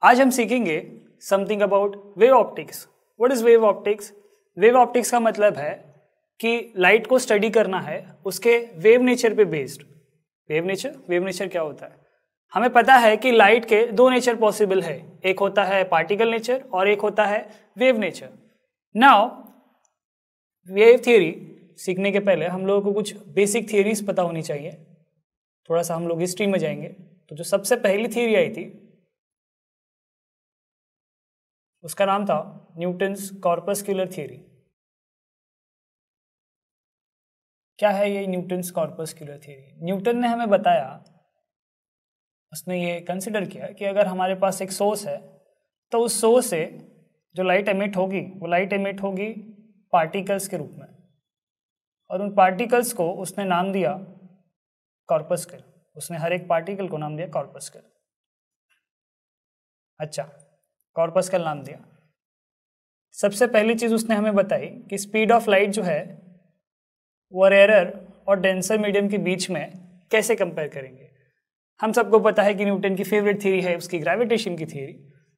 आज हम सीखेंगे something about wave optics. What is wave optics? Wave optics का मतलब है कि लाइट को स्टडी करना है उसके वेव नेचर पे बेस्ड। वेव नेचर क्या होता है? हमें पता है कि लाइट के दो नेचर पॉसिबल है, एक होता है पार्टिकल नेचर और एक होता है wave nature. Now wave theory सीखने के पहले हम लोगों को कुछ बेसिक थियरीज पता होनी चाहिए। थोड़ा सा हम लोग हिस्ट्री में जाएंगे। तो जो सबसे पहली थियरी आई थी उसका नाम था न्यूटन्स कॉर्पस्कुलर थियरी। क्या है ये न्यूटन्स कॉर्पस्कुलर थियरी? न्यूटन ने हमें बताया, उसने ये कंसिडर किया कि अगर हमारे पास एक सोर्स है तो उस सोर्स से जो लाइट एमिट होगी वो लाइट एमिट होगी पार्टिकल्स के रूप में, और उन पार्टिकल्स को उसने नाम दिया कॉर्पस्कल। उसने हर एक पार्टिकल को नाम दिया कॉर्पस्कल। अच्छा, कॉर्पस्कल नाम दिया। सबसे पहली चीज उसने हमें बताई कि स्पीड ऑफ लाइट जो है वो रेयर और डेंसर मीडियम के बीच में कैसे कंपेयर करेंगे। हम सबको पता है कि न्यूटन की फेवरेट थ्योरी है उसकी ग्रेविटेशन की थ्योरी।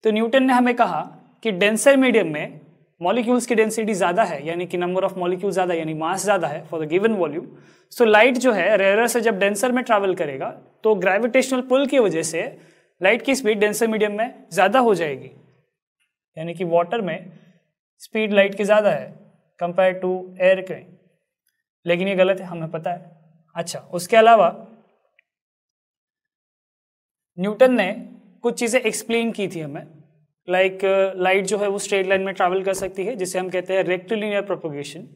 तो न्यूटन ने हमें कहा कि डेंसर मीडियम में मॉलिक्यूल्स की डेंसिटी ज़्यादा है, यानी कि नंबर ऑफ मॉलिक्यूल ज़्यादा, यानी मास ज़्यादा है for the given volume. So light जो है रेयर से जब डेंसर में ट्रैवल करेगा तो ग्रेविटेशनल पुल की वजह से लाइट की स्पीड डेंसर मीडियम में ज़्यादा हो जाएगी, यानी कि वाटर में स्पीड लाइट की ज़्यादा है कंपेयर टू एयर के। लेकिन ये गलत है, हमें पता है। अच्छा, उसके अलावा न्यूटन ने कुछ चीज़ें एक्सप्लेन की थी हमें, लाइक लाइट जो है वो स्ट्रेट लाइन में ट्रैवल कर सकती है, जिसे हम कहते हैं रेक्टिलिनियर प्रोपगेशन।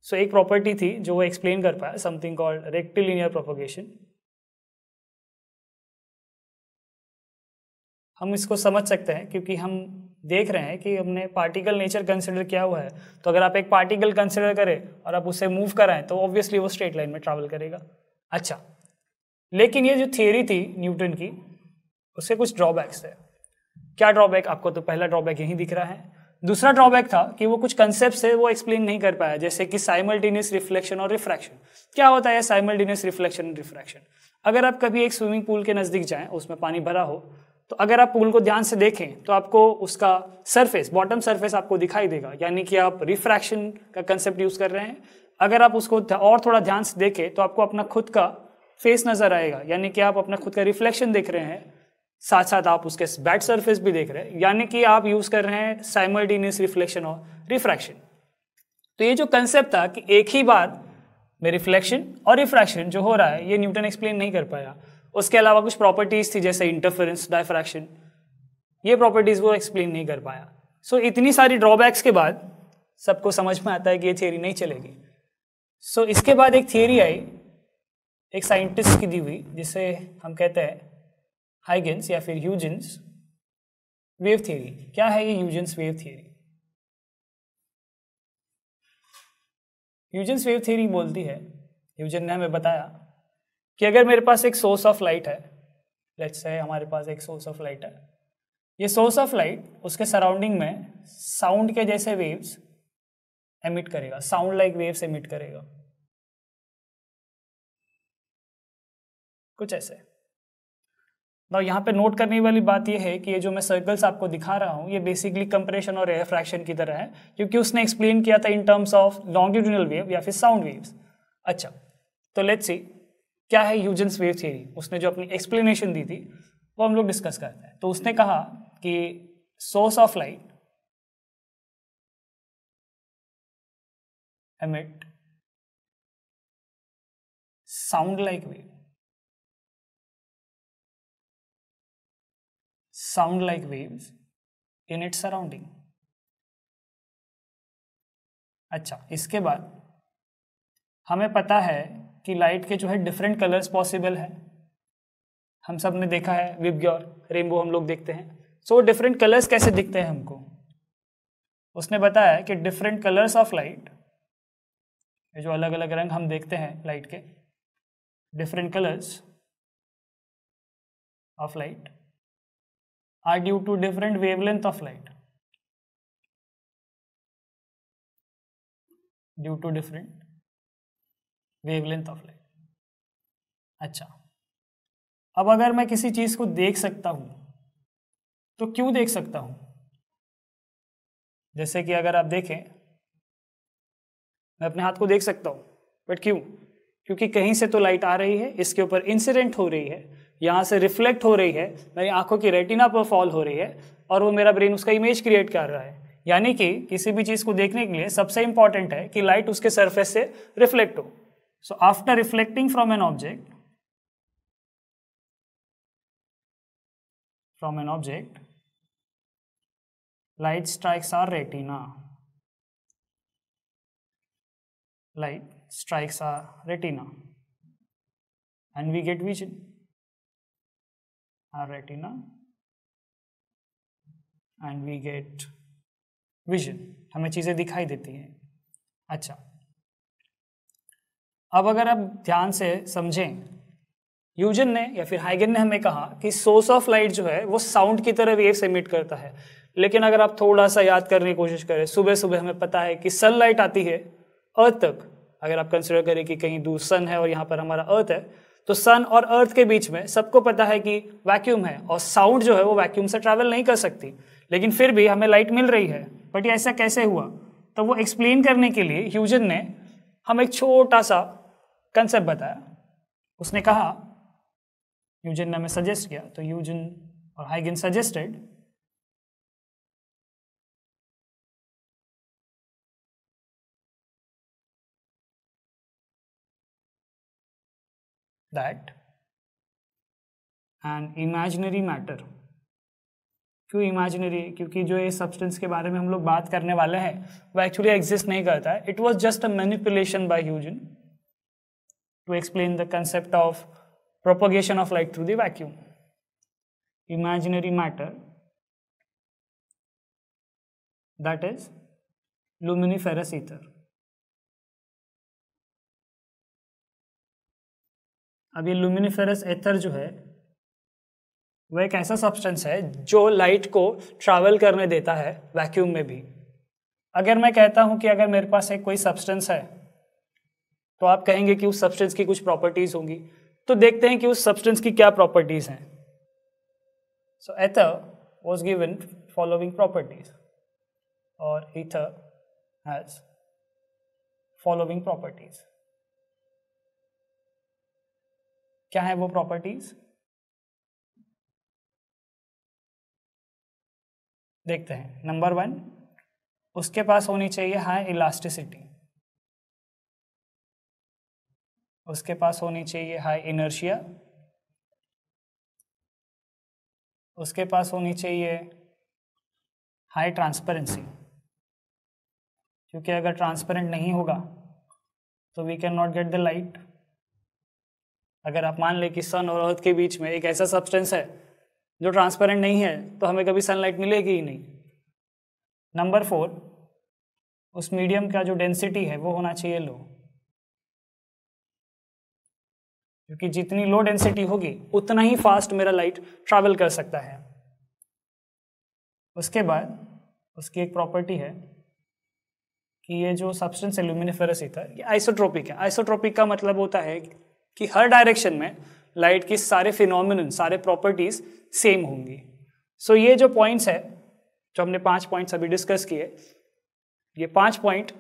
सो एक प्रॉपर्टी थी जो वो एक्सप्लेन कर पाया, समथिंग कॉल्ड रेक्टिलिनियर प्रोपगेशन। हम इसको समझ सकते हैं क्योंकि हम देख रहे हैं कि हमने पार्टिकल नेचर कंसिडर किया हुआ है। तो अगर आप एक पार्टिकल कंसिडर करें और आप उसे मूव कराएं तो ऑब्वियसली वो स्ट्रेट लाइन में ट्रैवल करेगा। अच्छा, लेकिन ये जो थियरी थी न्यूटन की उसके कुछ ड्रॉबैक्स थे। क्या ड्रॉबैक? आपको तो पहला ड्रॉबैक यही दिख रहा है। दूसरा ड्रॉबैक था कि वो कुछ कंसेप्ट है वो एक्सप्लेन नहीं कर पाया, जैसे कि साइमल्टेनियस रिफ्लेक्शन और रिफ्रैक्शन। क्या होता है साइमल्टेनियस रिफ्लेक्शन और रिफ्रैक्शन? अगर आप कभी एक स्विमिंग पूल के नजदीक जाएं, उसमें पानी भरा हो, तो अगर आप पूल को ध्यान से देखें तो आपको उसका सरफेस, बॉटम सरफेस आपको दिखाई देगा, यानी कि आप रिफ्रैक्शन का कंसेप्ट यूज कर रहे हैं। अगर आप उसको और थोड़ा ध्यान से देखें तो आपको अपना खुद का फेस नजर आएगा, यानी कि आप अपना खुद का रिफ्लेक्शन देख रहे हैं, साथ साथ आप उसके बैक सरफेस भी देख रहे हैं, यानी कि आप यूज कर रहे हैं साइमल्टेनियस रिफ्लेक्शन और रिफ्रैक्शन। तो ये जो कंसेप्ट था कि एक ही बार में रिफ्लेक्शन और रिफ्रैक्शन जो हो रहा है, ये न्यूटन एक्सप्लेन नहीं कर पाया। उसके अलावा कुछ प्रॉपर्टीज थी जैसे इंटरफेरेंस, डायफ्रैक्शन, ये प्रॉपर्टीज वो एक्सप्लेन नहीं कर पाया। सो इतनी सारी ड्रॉबैक्स के बाद सबको समझ में आता है कि ये थियरी नहीं चलेगी। सो इसके बाद एक थियरी आई एक साइंटिस्ट की दी हुई, जिसे हम कहते हैं हाइगेंस या फिर ह्यूजेंस वेव थियरी। क्या है ये Huygens wave theory? Huygens wave theory बोलती है, ह्यूजन ने हमें बताया कि अगर मेरे पास एक सोर्स ऑफ लाइट है, लेट्स से हमारे पास एक सोर्स ऑफ लाइट है, ये सोर्स ऑफ लाइट उसके सराउंडिंग में साउंड के जैसे वेव्स एमिट करेगा, साउंड लाइक वेव्स एमिट करेगा, कुछ ऐसे। तो यहाँ पे नोट करने वाली बात यह है कि ये जो मैं सर्कल्स आपको दिखा रहा हूँ ये बेसिकली कंप्रेशन और रिफ्रैक्शन की तरह है, क्योंकि उसने एक्सप्लेन किया था in terms of longitudinal wave या फिर साउंड वेव्स। अच्छा, तो लेट्स सी क्या है ह्यूजेंस वेव थियरी। उसने जो अपनी एक्सप्लेनेशन दी थी वो हम लोग डिस्कस करते हैं। तो उसने कहा कि source of light emit sound like wave, sound like waves in its surrounding। अच्छा, इसके बाद हमें पता है कि लाइट के जो है डिफरेंट कलर्स पॉसिबल है। हम सब ने देखा है विबग्योर, रेनबो हम लोग देखते हैं। सो डिफरेंट कलर्स कैसे दिखते हैं हमको? उसने बताया कि डिफरेंट कलर्स ऑफ लाइट, ये जो अलग अलग रंग हम देखते हैं लाइट के, different colours of light are due to different wavelength of light, due to different wavelength of light। अच्छा, अब अगर मैं किसी चीज को देख सकता हूं तो क्यों देख सकता हूं? जैसे कि अगर आप देखें, मैं अपने हाथ को देख सकता हूं, बट क्यों? क्योंकि कहीं से तो लाइट आ रही है, इसके ऊपर इंसिडेंट हो रही है, यहाँ से रिफ्लेक्ट हो रही है, मेरी आंखों की रेटिना पर फॉल हो रही है, और वो मेरा ब्रेन उसका इमेज क्रिएट कर रहा है। यानी कि किसी भी चीज को देखने के लिए सबसे इंपॉर्टेंट है कि लाइट उसके सरफेस से रिफ्लेक्ट हो। So after reflecting from an object, light strikes our retina. Light strikes our retina, and we get vision. Our retina, and we get vision. हमें चीजें दिखाई देती हैं। अच्छा, अब अगर आप ध्यान से समझें, ह्यूजन ने या फिर हाइगन ने हमें कहा कि सोर्स ऑफ लाइट जो है वो साउंड की तरह वेव्स एमिट करता है। लेकिन अगर आप थोड़ा सा याद करने की कोशिश करें, सुबह सुबह हमें पता है कि सनलाइट आती है अर्थ तक। अगर आप कंसिडर करें कि कहीं दूर सन है और यहाँ पर हमारा अर्थ है, तो सन और अर्थ के बीच में सबको पता है कि वैक्यूम है, और साउंड जो है वो वैक्यूम से ट्रैवल नहीं कर सकती, लेकिन फिर भी हमें लाइट मिल रही है। बट ये ऐसा कैसे हुआ? तो वो एक्सप्लेन करने के लिए ह्यूजन ने हमें एक छोटा सा कंसेप्ट बताया। उसने कहा, ह्यूजन ने हमें सजेस्ट किया, तो ह्यूजन और हाइगन suggested that an imaginary matter, क्यों इमेजिनरी? क्योंकि जो ये सब्सटेंस के बारे में हम लोग बात करने वाले हैं वो एक्चुअली एग्जिस्ट नहीं करता है। It was just a manipulation by Huygens to explain the concept of propagation of light through the vacuum. Imaginary matter that is luminiferous ether. अब ये लुमिनिफेरस एथर जो है वो एक ऐसा सब्सटेंस है जो लाइट को ट्रैवल करने देता है वैक्यूम में भी। अगर मैं कहता हूं कि अगर मेरे पास एक कोई सब्सटेंस है, तो आप कहेंगे कि उस सब्सटेंस की कुछ प्रॉपर्टीज होंगी। तो देखते हैं कि उस सब्सटेंस की क्या प्रॉपर्टीज हैं। सो एथर वाज गिवन फॉलोइंग प्रॉपर्टीज, और ईथर हैज फॉलोइंग प्रॉपर्टीज। क्या है वो प्रॉपर्टीज? देखते हैं। नंबर 1, उसके पास होनी चाहिए हाई इलास्टिसिटी, उसके पास होनी चाहिए हाई इनर्शिया, उसके पास होनी चाहिए हाई ट्रांसपेरेंसी, क्योंकि अगर ट्रांसपेरेंट नहीं होगा तो we can not get the light. अगर आप मान लें कि सन और अर्थ के बीच में एक ऐसा सब्सटेंस है जो ट्रांसपेरेंट नहीं है, तो हमें कभी सनलाइट मिलेगी ही नहीं। नंबर 4, उस मीडियम का जो डेंसिटी है वो होना चाहिए लो, क्योंकि जितनी लो डेंसिटी होगी उतना ही फास्ट मेरा लाइट ट्रैवल कर सकता है। उसके बाद उसकी एक प्रॉपर्टी है कि ये जो सब्सटेंस है लुमिनिफेरस ईथर, ये आइसोट्रोपिक है। आइसोट्रोपिक का मतलब होता है कि हर डायरेक्शन में लाइट की सारे फिनोमिनन, सारे प्रॉपर्टीज सेम होंगी। सो ये जो पॉइंट्स है, जो हमने 5 पॉइंट्स अभी डिस्कस किए, ये 5 पॉइंट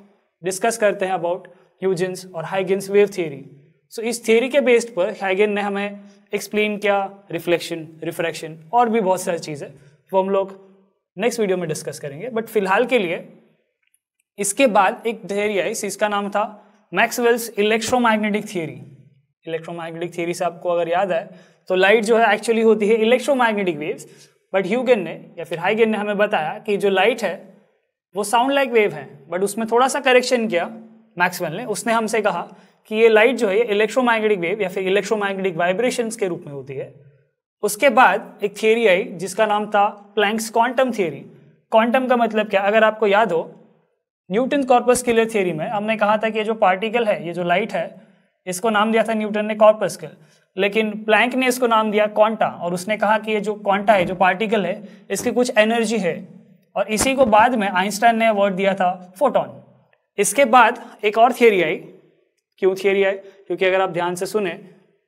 डिस्कस करते हैं अबाउट ह्यूजेंस और हाइगन्स वेव थियरी। सो इस थियरी के बेस्ड पर हाइगन ने हमें एक्सप्लेन किया रिफ्लेक्शन, रिफ्रैक्शन और भी बहुत सारी चीज़ें, वो हम लोग नेक्स्ट वीडियो में डिस्कस करेंगे। बट फिलहाल के लिए इसके बाद एक थियरी आई, इसका नाम था Maxwell's electromagnetic theory. Electromagnetic theory से आपको अगर याद है तो लाइट जो है एक्चुअली होती है इलेक्ट्रोमैग्नेटिक वेव्स, बट ह्यूगन ने या फिर हाइगन ने हमें बताया कि जो लाइट है वो साउंड लाइक वेव है, बट उसमें थोड़ा सा करेक्शन किया मैक्सवेल ने। उसने हमसे कहा कि ये लाइट जो है ये इलेक्ट्रोमैग्नेटिक वेव या फिर इलेक्ट्रोमैग्नेटिक वाइब्रेशंस के रूप में होती है। उसके बाद एक थियरी आई जिसका नाम था प्लैंक्स क्वांटम थियरी। क्वांटम का मतलब क्या? अगर आपको याद हो, न्यूटन कॉर्पस्कुलर थियरी में हमने कहा था कि ये जो पार्टिकल है, ये जो लाइट है, इसको नाम दिया था न्यूटन ने कॉर्पस्कल, लेकिन प्लैंक ने इसको नाम दिया क्वांटा, और उसने कहा कि ये जो क्वांटा है, जो पार्टिकल है, इसकी कुछ एनर्जी है, और इसी को बाद में आइंस्टाइन ने वर्ड दिया था फोटोन। इसके बाद एक और थियरी आई। क्यों थियरी आई? क्योंकि अगर आप ध्यान से सुने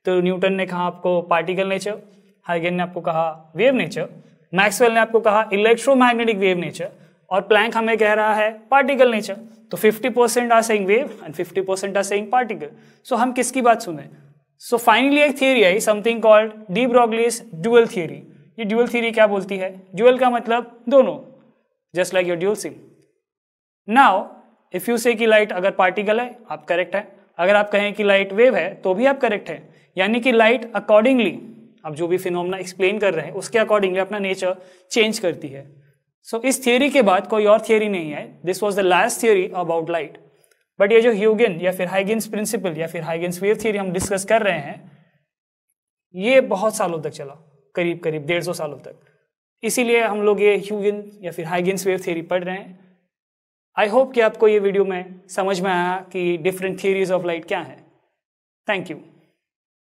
तो न्यूटन ने कहा आपको पार्टिकल नेचर, हाइगन ने आपको कहा वेव नेचर, मैक्सवेल ने आपको कहा इलेक्ट्रोमैग्नेटिक वेव नेचर, और प्लैंक हमें कह रहा है पार्टिकल नेचर। तो 50% are saying wave and 50% are saying particle. So हम किसकी बात सुने? सो फाइनली एक थियरी आई, something called de Broglie's dual theory. ये ड्यूअल थियरी क्या बोलती है? ड्यूअल का मतलब दोनों, just like your dual SIM. Now if you say कि लाइट अगर पार्टिकल है, आप करेक्ट है। अगर आप कहें कि लाइट वेव है, तो भी आप करेक्ट है। यानी कि लाइट अकॉर्डिंगली, आप जो भी फिनोमेना एक्सप्लेन कर रहे हैं उसके अकॉर्डिंगली अपना नेचर चेंज करती है। सो इस थियरी के बाद कोई और थियरी नहीं है। This was the last theory about light. But ये जो ह्यूगेन या फिर हाइगेन्स प्रिंसिपल या फिर हाइगेन्स वेव थियरी हम डिस्कस कर रहे हैं, ये बहुत सालों तक चला, करीब करीब 150 सालों तक। इसीलिए हम लोग ये ह्यूगेन या फिर हाइगेन्स वेव थियरी पढ़ रहे हैं। आई होप कि आपको ये वीडियो में समझ में आया कि डिफरेंट थियरीज ऑफ लाइट क्या है। Thank you.